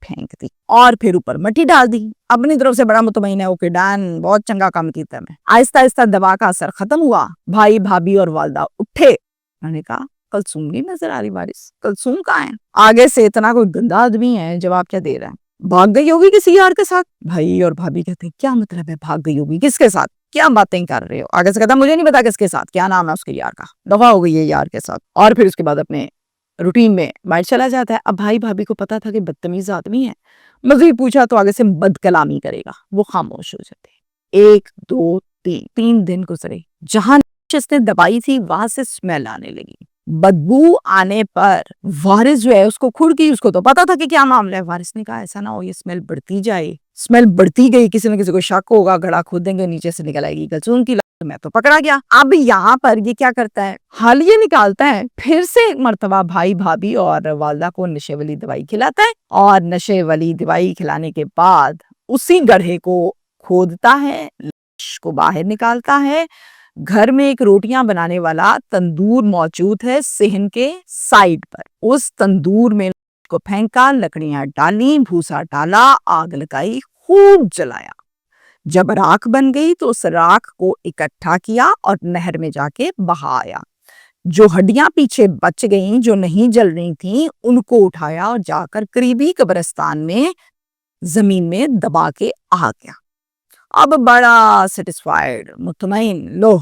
پھینک دی اور پھر اوپر مٹی ڈال دی. اپنی طرف سے بڑا مطمئن ہے اوکے ڈن بہت چنگا کام کیتا ہے. میں آہستہ آہستہ دوا کا اثر ختم ہوا. بھائی بھابھی اور والدہ اٹھے. میں نے کہا کلثوم نہیں نظر آ رہی وارث, کلثوم کہاں ہے؟ آگے سے اتنا کوئی گندا آدمی ہے جواب کیا دے رہا ہے, بھاگ گئی ہوگی کسی یار کے ساتھ. بھائی اور بھابھی کہتے ہیں کیا مطلب ہے بھاگ گئی ہوگی کس کے ساتھ, کیا باتیں کر رہے ہو؟ آگے سے کہتا مجھے نہیں پتا کس کے ساتھ, کیا نام ہے اس کے یار کا, دفعہ ہو گئی ہے یار کے ساتھ. اور پھر اس کے بعد اپنے روٹین میں باہر چلا جاتا ہے. اب بھائی بھابھی کو پتا تھا کہ بدتمیز آدمی ہے, مزید پوچھا تو آگے سے بد کلامی کرے گا, وہ خاموش ہو جاتے. 1 2 3 دن گزرے. جہاں جس نے دبائی تھی وہاں سے اسمیل آنے لگی. بدبو آنے پر وارث جو ہے اس کو کھڑ کی, اس کو تو پتا تھا کہ کیا معاملہ ہے. وارث نے کہا ایسا نہ ہو یہ اسمیل بڑھتی جائے. اسمیل بڑھتی گئی, کسی نہ کسی کو شک ہوگا, گھڑا کھودیں گے نیچے سے نکل آئے گی کلثوم کی. میں تو پکڑا گیا. اب یہاں پر یہ کیا کرتا ہے, حال یہ نکالتا ہے پھر سے ایک مرتبہ بھائی بھابھی اور والدہ کو نشے والی دوائی کھلاتا ہے, اور نشے والی دوائی کھلانے کے بعد اسی گڑھے کو کھودتا ہے, لاش کو باہر نکالتا ہے. گھر میں ایک روٹیاں بنانے والا تندور موجود ہے صحن کے سائڈ پر. اس تندور میں کو پھینکا, لکڑیاں ڈالی, بھوسا ڈالا, آگ لگائی, خوب جلایا. جب راکھ بن گئی تو اس راکھ کو اکٹھا کیا اور نہر میں جا کے بہایا. جو ہڈیاں پیچھے بچ گئیں جو نہیں جل رہی تھیں ان کو اٹھایا اور جا کر قریبی قبرستان میں زمین میں دبا کے آ گیا. اب بڑا سیٹسفائیڈ, مطمئن, لو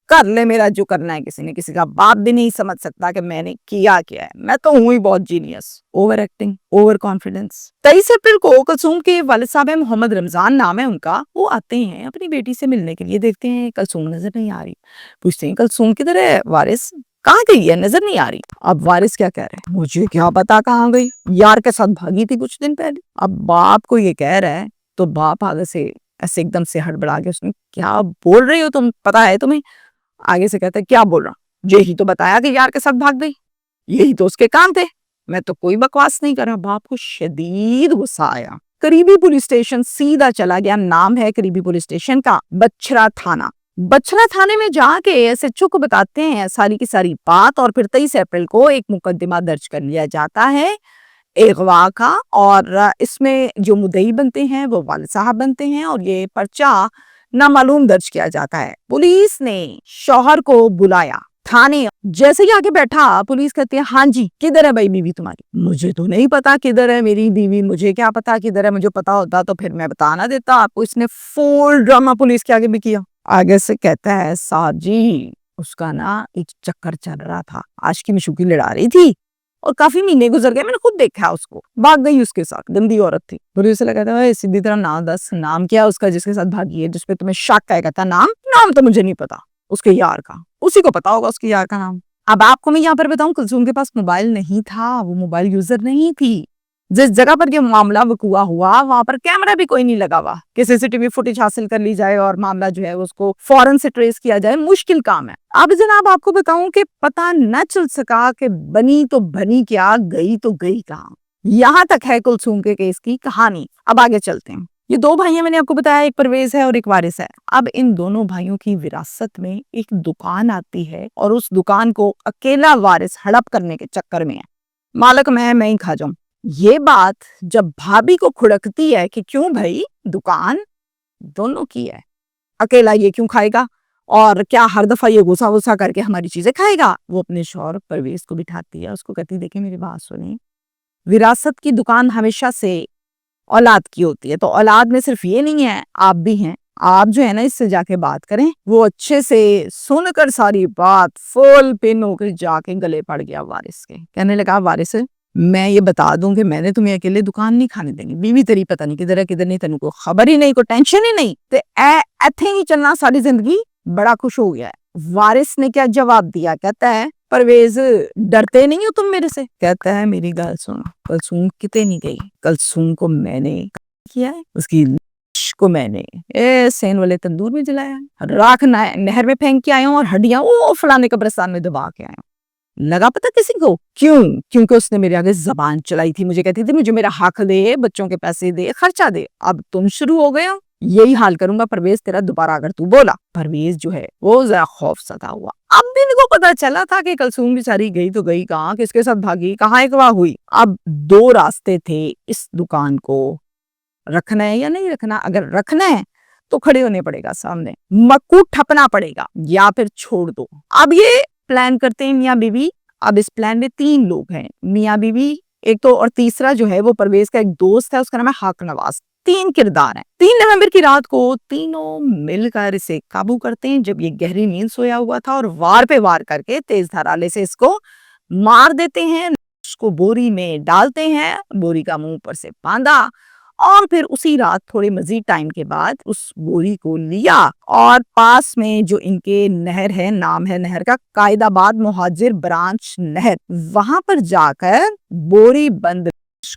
کر لے میرا جو کرنا ہے. کسی کا باپ بھی نہیں سمجھ سکتا کہ میں نے کیا ہے, میں تو ہوں ہی بہت genius. Over acting, over confidence. 23 April کو کلثوم کے والد صاحب ہیں, محمد رمضان نام ہے ان کا, وہ آتے ہیں اپنی بیٹی سے ملنے کے لیے. دیکھتے ہیں کلثوم نظر نہیں آ رہی, پوچھتے ہیں کلثوم کدھر ہے, وارث کہاں گئی ہے, نظر نہیں آ رہی. اب وارث کیا کہہ رہے ہیں, مجھے کیا پتا کہاں گئی, یار کے ساتھ بھاگی تھی کچھ دن پہلے. اب باپ کو یہ کہہ رہا ہے تو باپ آگے سے ایسے ایک دم سے ہڑبڑا کے اس نے, کیا بول رہی ہو تم, پتا ہے تمہیں؟ آگے سے کہتا ہے کیا بول رہا, یہی تو بتایا کہ یار کے ساتھ بھاگ گئی, یہی تو اس کے کام تھے, میں تو کوئی بکواس نہیں کر رہا. باپ کو شدید غصہ آیا. قریبی پولیس اسٹیشن سیدھا چلا گیا. نام ہے قریبی پولیس اسٹیشن کا بچھرا تھانہ. بچھرا تھانے میں جا کے ایسے چک بتاتے ہیں ساری کی ساری بات, اور پھر 23 اپریل کو ایک مقدمہ درج کر لیا جاتا ہے اغوا کا, اور اس میں جو مدعی بنتے ہیں وہ والد صاحب بنتے ہیں, اور یہ پرچہ نامعلوم درج کیا جاتا ہے. پولیس نے شوہر کو بلایا تھانے. جیسے ہی آگے بیٹھا پولیس کہتی ہے ہاں جی کدھر ہے بھائی بیوی تمہاری؟ مجھے تو نہیں پتا کدھر ہے میری بیوی, مجھے کیا پتا کدھر ہے, مجھے پتا ہوتا تو پھر میں بتا نہ دیتا آپ کو. اس نے فول ڈرامہ پولیس کے آگے بھی کیا. آگے سے کہتا ہے صاحب جی اس کا نا ایک چکر چل رہا تھا, عاشقی میں شوخی لڑا رہی تھی اور کافی مہینے گزر گئے, میں نے خود دیکھا اس کو, بھاگ گئی اس کے ساتھ, گندی عورت تھی. پولیس سے کہتا ہے سیدھی طرح نام دس, نام کیا اس کا جس کے ساتھ بھاگی ہے, جس پہ تمہیں شک ہے؟ کہتا نام تو مجھے نہیں پتا, اس کے یار کا, اسی کو پتا ہوگا اس کے یار کا نام. اب آپ کو میں یہاں پر بتاؤں کلثوم کے پاس موبائل نہیں تھا, وہ موبائل یوزر نہیں تھی. جس جگہ پر یہ معاملہ وقوع ہوا وہاں پر کیمرہ بھی کوئی نہیں لگا ہوا کہ CCTV فوٹیج حاصل کر لی جائے اور معاملہ جو ہے اس کو فوراً سے ٹریس کیا جائے, مشکل کام ہے. اب جناب آپ کو بتاؤں کہ پتہ نہ چل سکا کہ بنی تو بنی کیا, گئی تو گئی کہاں. یہاں تک ہے کلثوم کے کیس کی کہانی. اب آگے چلتے ہیں. یہ 2 بھائی ہیں, میں نے آپ کو بتایا, ایک پرویز ہے اور ایک وارث ہے. اب ان دونوں بھائیوں کی وراثت میں ایک دکان آتی ہے اور اس دکان کو اکیلا وارث ہڑپ کرنے کے چکر میں ہے. مالک میں ہی کھا جاؤں. یہ بات جب بھابھی کو کھڑکتی ہے کہ کیوں بھائی دکان دونوں کی ہے, اکیلا یہ کیوں کھائے گا, اور کیا ہر دفعہ یہ غصہ غصہ کر کے ہماری چیزیں کھائے گا. وہ اپنے شوہر پرویز کو بٹھاتی ہے, اس کو کہتی دیکھیں میری بات سنیں, وراثت کی دکان ہمیشہ سے اولاد کی ہوتی ہے, تو اولاد میں صرف یہ نہیں ہے, آپ بھی ہیں. آپ جو ہے نا اس سے جا کے بات کریں. وہ اچھے سے سن کر ساری بات فل پن ہو کر جا کے گلے پڑ گیا وارث کے. کہنے لگا وارث میں یہ بتا دوں کہ میں نے تمہیں اکیلے دکان نہیں کھانے دیں گی, بیوی تیری پتہ نہیں کدھر ہے کدھر نہیں, تینوں کو خبر ہی نہیں, کوئی ٹینشن ہی نہیں, تے ایتھے ہی چلنا ساری زندگی. بڑا خوش ہو گیا ہے. وارث نے کیا جواب دیا, کہتا ہے پرویز ڈرتے نہیں ہو تم میرے سے؟ کہتا ہے میری گال سن, کلثوم کتے نہیں گئی, کلثوم کو میں نے کیا ہے, اس کی لاش کو میں نے سین والے تندور میں جلایا, راکھ نہر میں پھینک کے آیا ہوں, اور ہڈیاں وہ فلانے قبرستان میں دبا کے آیا ہوں. لگا پتا کسی کو کیوں؟ کیونکہ اس نے میرے آگے زبان چلائی تھی, مجھے کہتی تھی مجھے میرا حق دے, بچوں کے پیسے دے, خرچہ دے. اب تم شروع ہو گئے ہو, یہی حال کروں گا پرویز تیرا دوبارہ اگر تو بولا۔ پرویز جو ہے وہ ذرا خوف زدہ ہوا۔ اب بھی ان کو پتا چلا تھا کہ کلثوم بیچاری گئی تو گئی کہاں، کس کے ساتھ بھاگی، کہاں اغوا ہوئی۔ اب دو راستے تھے اس دکان کو رکھنا ہے یا نہیں رکھنا۔ اگر رکھنا ہے تو کھڑے ہونے پڑے گا سامنے، مکو ٹھپنا پڑے گا، یا پھر چھوڑ دو۔ اب یہ پلان کرتے ہیں میاں بیوی۔ اب اس پلان میں 3 لوگ ہیں، میاں بیوی ایک تو، اور تیسرا جو ہے وہ پرویز کا ایک دوست ہے، اس کا نام ہے حق نواز۔ 3 کردار ہیں۔ 3 نومبر کی رات کو تینوں مل کر اسے قابو کرتے ہیں جب یہ گہری نیند سویا ہوا تھا، اور وار پہ وار کر کے تیز دھار آلے سے اس کو مار دیتے ہیں۔ اس کو بوری میں ڈالتے ہیں، بوری کا منہ پر سے باندھا، اور پھر اسی رات تھوڑے مزید ٹائم کے بعد اس بوری کو لیا اور پاس میں جو ان کے نہر ہے، نام ہے نہر کا قائد آباد مہاجر برانچ نہر، وہاں پر جا کر بوری بند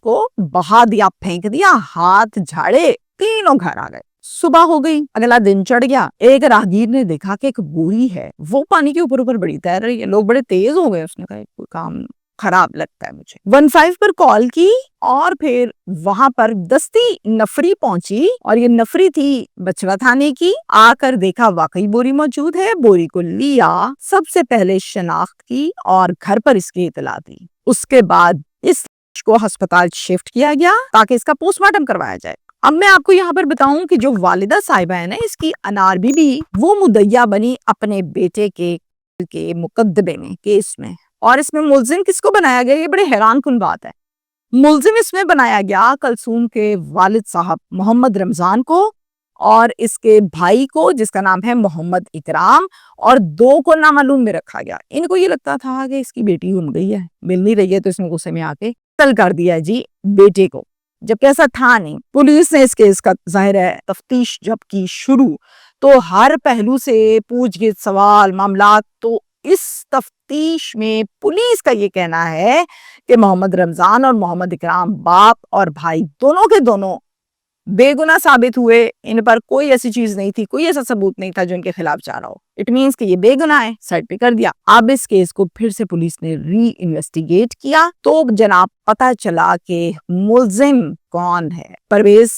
کو بہا دیا، پھینک دیا، ہاتھ جھاڑے، تینوں گھر آ گئے۔ صبح ہو گئی، اگلا دن چڑھ گیا۔ ایک راہگیر نے دیکھا کہ ایک بوری ہے وہ پانی کے اوپر بڑی تیر رہی ہے، لوگ بڑے تیز ہو گئے۔ اس نے کہا کوئی کام خراب لگتا ہے مجھے۔ 15 پر کال کی اور پھر وہاں پر دستی نفری پہنچی، اور یہ نفری تھی بچڑا تھانے کی۔ آ کر دیکھا واقعی بوری موجود ہے، بوری کو لیا، سب سے پہلے شناخت کی اور گھر پر اس کی اطلاع دی۔ اس کے بعد اس کو ہسپتال شفٹ کیا گیا تاکہ اس کا پوسٹ مارٹم کروایا جائے۔ اب میں آپ کو یہاں پر بتاؤں کہ جو والدہ صاحبہ ہے نا اس کی، انار بی بی، وہ مدعیہ بنی اپنے بیٹے کے مقدمے میں، کیس میں، اور اس میں ملزم کس کو بنایا گیا، یہ بڑے حیران کن بات ہے۔ ملزم اس میں بنایا گیا کلثوم کے والد صاحب محمد رمضان کو، اور اس کے بھائی کو جس کا نام ہے محمد اکرام، اور 2 کو نامعلوم میں رکھا گیا۔ ان کو یہ لگتا تھا کہ اس کی بیٹی گم گئی ہے، مل نہیں رہی ہے، تو اس نے غصے میں آ کے قتل کر دیا جی بیٹے کو، جبکہ ایسا تھا نہیں۔ پولیس نے اس کیس کا ظاہر ہے تفتیش جب کی شروع، تو ہر پہلو سے پوچھ گچھ، سوال، معاملات، تو اس تفتیش میں پولیس کا یہ کہنا ہے کہ محمد رمضان اور محمد اکرام باپ اور بھائی دونوں کے دونوں بے گناہ ثابت ہوئے۔ ان پر کوئی ایسی چیز نہیں تھی، کوئی ایسا ثبوت نہیں تھا جو ان کے خلاف جا رہا ہو۔ اٹ مینس کہ یہ بے گناہ ہے، سائڈ پہ کر دیا۔ اب اس کیس کو پھر سے پولیس نے ری انویسٹیگیٹ کیا، تو جناب پتا چلا کہ ملزم کون ہے۔ پرویز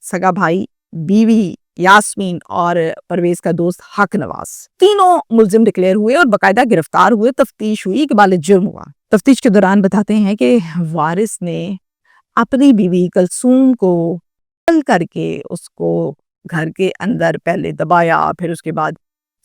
سگا بھائی، بیوی یاسمین اور پرویز کا دوست حق نواز، تینوں ملزم ڈکلیئر ہوئے اور باقاعدہ گرفتار ہوئے۔ تفتیش ہوئی، اقبال جرم ہوا۔ تفتیش کے دوران بتاتے ہیں کہ وارث نے اپنی بیوی کلثوم کو قتل کر کے اس کو گھر کے اندر پہلے دبایا، پھر اس کے بعد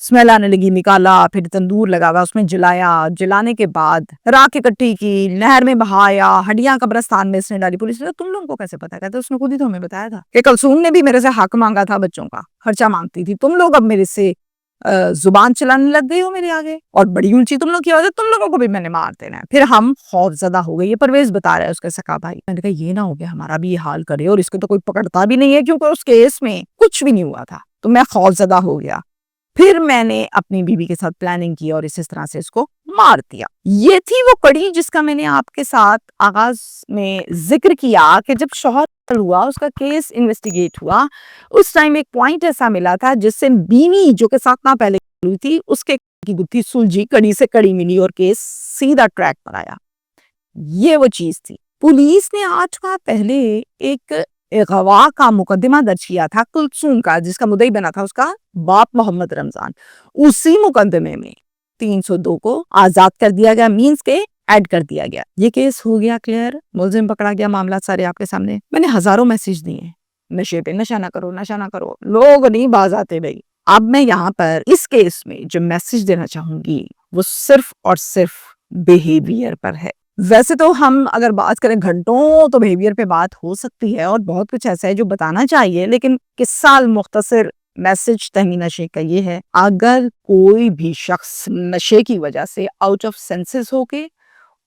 اسمیل آنے لگی، نکالا، پھر تندور لگا اس میں جلایا، جلانے کے بعد راکھ اکٹھی کی، نہر میں بہایا، ہڈیاں قبرستان میں اس نے ڈالی۔ پولیس نے تم لوگوں کو کیسے پتا؟ کہتے اس نے خود ہی تو ہمیں بتایا تھا کہ کلثوم نے بھی میرے سے حق مانگا تھا، بچوں کا خرچہ مانگتی تھی، تم لوگ اب میرے سے زبان چلانے لگ گئی ہو میرے آگے، اور بڑی اونچی تم لوگ کی وجہ، تم لوگوں کو بھی میں نے مار دینا ہے۔ پھر ہم خوف زدہ ہو گئے، یہ پرویز بتا رہا ہے اس کا سکا بھائی۔ میں نے کہا یہ نہ ہو گیا ہمارا بھی یہ حال کرے، اور اس کو تو کوئی پکڑتا بھی نہیں ہے کیونکہ اس کیس میں کچھ بھی نہیں ہوا تھا، تو میں خوف زدہ ہو گیا۔ پھر میں نے اپنی بیوی کے ساتھ پلاننگ کی اور اس طرح سے اس کو مار دیا۔ یہ تھی وہ کڑی جس کا میں نے آپ کے ساتھ آغاز میں ذکر کیا کہ جب شوہر ہوا، اس کا کیس انویسٹیگیٹ ہوا، اس ٹائم ایک پوائنٹ ایسا ملا تھا جس سے بیوی جو کہ 7 ماہ پہلے ہوئی تھی، اس کے کی گتھی سلجھی، کڑی سے کڑی ملی اور کیس سیدھا ٹریک پر آیا۔ یہ وہ چیز تھی۔ پولیس نے 8 ماہ پہلے ایک اغوا کا مقدمہ درج کیا تھا کلثوم کا، جس کا مدعی بنا تھا اس کا باپ محمد رمضان۔ اسی مقدمے میں 302 کو آزاد کر دیا گیا، مینز کے ایڈ کر دیا گیا۔ یہ کیس ہو گیا کلیئر، ملزم پکڑا گیا، معاملات سارے آپ کے سامنے۔ میں نے ہزاروں میسج دیے، نشے پہ نشہ نہ کرو، نشہ نہ کرو، لوگ نہیں باز آتے بھائی۔ اب میں یہاں پر اس کیس میں جو میسج دینا چاہوں گی وہ صرف اور صرف بیہیویئر پر ہے۔ ویسے تو ہم اگر بات کریں گھنٹوں تو بیہیویئر پہ بات ہو سکتی ہے، اور بہت کچھ ایسا ہے جو بتانا چاہیے، لیکن قصہ مختصر میسج تہمینہ شیخ کا یہ ہے: اگر کوئی بھی شخص نشے کی وجہ سے آؤٹ آف سینسز ہو کے،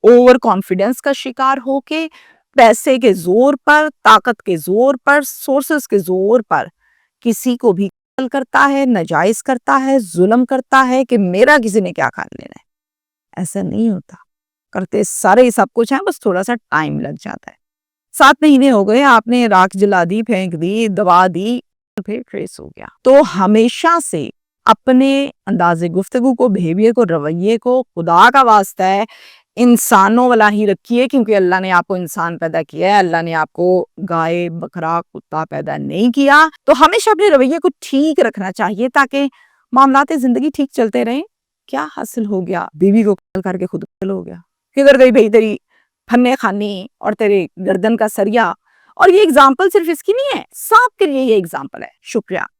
اوور کانفیڈنس کا شکار ہو کے، پیسے کے زور پر، طاقت کے زور پر، سورسز کے زور پر کسی کو بھی قتل کرتا ہے، ناجائز کرتا ہے، ظلم کرتا ہے کہ میرا کسی نے کیا کھا لینا ہے، ایسا نہیں ہوتا۔ کرتے سارے ہی سب کچھ ہیں، بس تھوڑا سا ٹائم لگ جاتا ہے۔ 7 مہینے ہو گئے، آپ نے راکھ جلا دی، پھینک دی، دبا دی، پھر ٹریس ہو گیا۔ تو ہمیشہ سے اپنے انداز گفتگو کو، بیہیویئر کو، رویے کو، خدا کا واسطہ ہے انسانوں والا ہی رکھیے، کیونکہ اللہ نے آپ کو انسان پیدا کیا ہے، اللہ نے آپ کو گائے بکرا کتا پیدا نہیں کیا. تو ہمیشہ اپنے رویے کو ٹھیک رکھنا چاہیے تاکہ معاملات زندگی ٹھیک چلتے رہیں. کیا حاصل ہو گیا؟ بیوی کو قتل کر کے خود قتل ہو گیا. کدھر گئی بھئی تیری پھنے خانی اور تیرے گردن کا سریا؟ اور یہ ایگزامپل صرف اس کی نہیں ہے، سب کے لیے یہ ایگزامپل ہے. شکریہ.